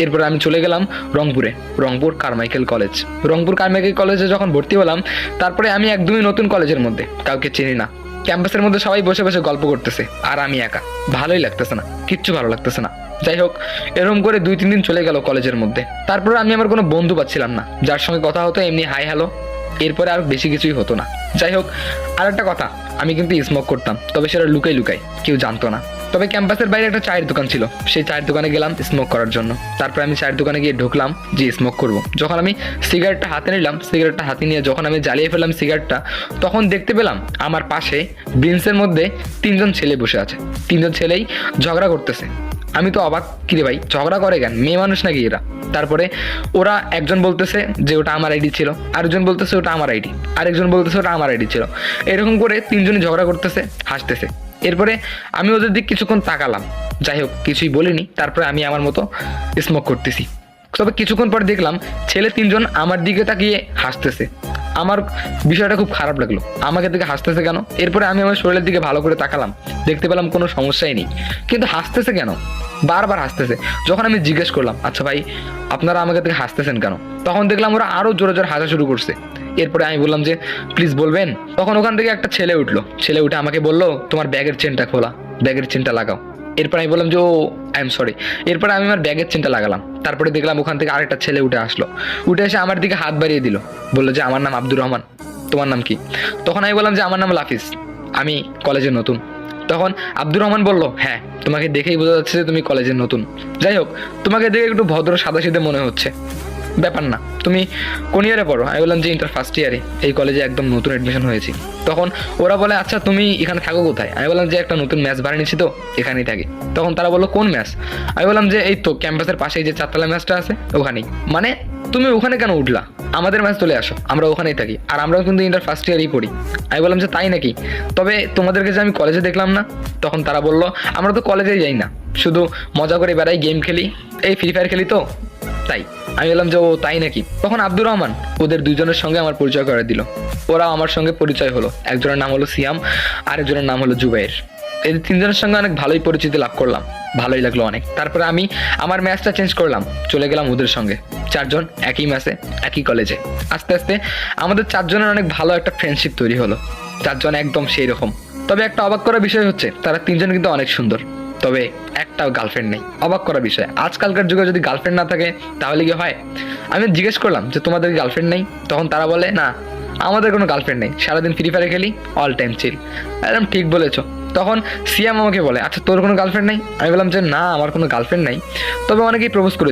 এরপরে আমি চলে গেলাম রংপুরে, Rangpur Carmichael college. Rangpur Carmichael কলেজে যখন ভর্তি হলাম, তারপরে আমি একদমই নতুন কলেজের মধ্যে, কাউকে চিনি না। ক্যাম্পাসের মধ্যে সবাই বসে বসে গল্প করতেছে আর আমি একা, ভালোই লাগতেছে না, কিচ্ছু ভালো লাগতেছে না। যাই হোক, এরকম করে 2-3 দিন চলে গেল কলেজের মধ্যে। তারপরে আমি আমার কোনো বন্ধু পাচ্ছিলাম না যার সঙ্গে কথা হতো এমনি হাই হ্যালো, এরপরে আর বেশি কিছুই হতো না। যাই হোক, আর একটা কথা, আমি কিন্তু স্মোক করতাম, তবে সেটা লুকাই লুকাই, কেউ জানতো না। তবে ক্যাম্পাসের বাইরে একটা চায়ের দোকান ছিল, সেই চায়ের দোকানে গেলাম স্মোক করার জন্য। তারপরে আমি চায়ের দোকানে গিয়ে ঢুকলাম যে স্মোক করব। যখন আমি সিগারেটটা হাতে নিলাম, সিগারেটটা হাতে নিয়ে যখন আমি জ্বালিয়ে ফেললাম সিগারেটটা, তখন দেখতে পেলাম আমার পাশে বেঞ্চের মধ্যে 3জন ছেলে বসে আছে। 3জন ছেলেই ঝগড়া করতেছে। আমি তো অবাক, কিরে ভাই ঝগড়া করে কেন, মেয়ে মানুষ নাকি এরা? তারপরে ওরা একজন বলতেছে যে ওটা আমার আইডি ছিল, আরেকজন বলতেছে ওটা আমার আইডি, আরেকজন বলতেছে ওটা আমার আইডি ছিল। এরকম করে 3জনই ঝগড়া করতেছে, হাসতেছে। এরপরে আমি ওদের দিক কিছুক্ষণ তাকালাম, যাই হোক কিছুই বলিনি। তারপরে আমি আমার মতো স্মোক করতেছি। তবে কিছুক্ষণ পর দেখলাম ছেলে 3জন আমার দিকে তাকিয়ে হাসতেছে। আমার বিষয়টা খুব খারাপ লাগলো, আমাকে দিকে হাসতেছে কেন? এরপরে আমি আমার শরীরের দিকে ভালো করে তাকালাম, দেখতে পেলাম কোনো সমস্যাই নেই, কিন্তু হাসতেছে কেন? বারবার হাসতেছে। যখন আমি জিজ্ঞেস করলাম, আচ্ছা ভাই আপনারা আমাকে থেকে হাসতেছেন কেন, তখন দেখলাম ওরা আরো জোরে জোরে হাসা শুরু করছে। এরপরে আমি বললাম যে প্লিজ বলবেন। তখন ওখান থেকে একটা ছেলে উঠলো, ছেলে উঠে আমাকে বললো তোমার ব্যাগের চেনটা খোলা, ব্যাগের চেনটা লাগাও। এরপরে আমি বললাম যে ও আই এম সরি। এরপরে আমি আমার ব্যাগের চেনটা লাগালাম। তারপরে দেখলাম ওখান থেকে আরেকটা ছেলে উঠে আসলো, উঠে এসে আমার দিকে হাত বাড়িয়ে দিল, বললো যে আমার নাম আব্দুর রহমান, তোমার নাম কি? তখন আমি বললাম যে আমার নাম লাফিজ, আমি কলেজে নতুন। তখন আব্দুর রহমান বলল, হ্যাঁ তোমাকে দেখেই বোঝা যাচ্ছে যে তুমি কলেজে নতুন। যাই হোক, তোমাকে দেখে একটু ভদ্র সাদাসিধে মনে হচ্ছে, ব্যাপার না। তুমি কোন ইয়ারে পড়ো? আমি বললাম যে ইন্টার ফার্স্ট ইয়ারে, এই কলেজে একদম নতুন অ্যাডমিশন হয়েছি। তখন ওরা বলে আচ্ছা তুমি এখানে থাকো কোথায়? আমি বললাম যে একটা নতুন ম্যাচ ভাড়া নিচ্ছি তো এখানেই থাকি। তখন তারা বললো কোন ম্যাচ? আমি বললাম যে এই তো ক্যাম্পাসের পাশেই যে 4তলা ম্যাচটা আছে ওখানেই। মানে তুমি ওখানে কেন উঠলা? আমাদের ম্যাচ চলে আসো, আমরা ওখানেই থাকি, আর আমরাও কিন্তু ইন্টার ফার্স্ট ইয়ারেই পড়ি। আমি বললাম যে তাই নাকি? তবে তোমাদেরকে যে আমি কলেজে দেখলাম না। তখন তারা বললো আমরা তো কলেজেই যাই না, শুধু মজা করে বেড়াই, গেম খেলি, এই ফ্রি ফায়ার খেলি তো তাই। আমি বললাম যে ও তাই নাকি? তখন আব্দুর রহমান ওদের 2জনের সঙ্গে আমার পরিচয় করে দিল। ওরাও আমার সঙ্গে পরিচয় হলো, একজনের নাম হলো সিয়াম, আরেকজনের নাম হলো জুবাইর। এই 3জনের সঙ্গে অনেক ভালোই পরিচিতি লাভ করলাম, ভালোই লাগলো অনেক। তারপরে আমি আমার ম্যাচটা চেঞ্জ করলাম, চলে গেলাম ওদের সঙ্গে। 4জন একই ম্যাচে, একই কলেজে। আস্তে আস্তে আমাদের 4জনের অনেক ভালো একটা ফ্রেন্ডশিপ তৈরি হলো, 4জন একদম সেই রকম। তবে একটা অবাক করা বিষয় হচ্ছে তারা 3জন কিন্তু অনেক সুন্দর, তবে একটাও গার্লফ্রেন্ড নেই। অবাক করা বিষয়, আজকালকার যুগে যদি গার্লফ্রেন্ড না থাকে তাহলে কি হয়? আমি জিজ্ঞেস করলাম যে তোমাদের গার্লফ্রেন্ড নেই? তখন তারা বলে না আমাদের কোনো গার্লফ্রেন্ড নেই, সারাদিন ফ্রি ফায়ার খেলি, অল টাইম চিল। একদম ঠিক বলেছো। তখন সিয়াম আমাকে বলে আচ্ছা তোর কোনো গার্লফ্রেন্ড নেই? আমি বললাম যে না আমার কোনো গার্লফ্রেন্ড নাই, তবে অনেকেই প্রপোজ করেছে।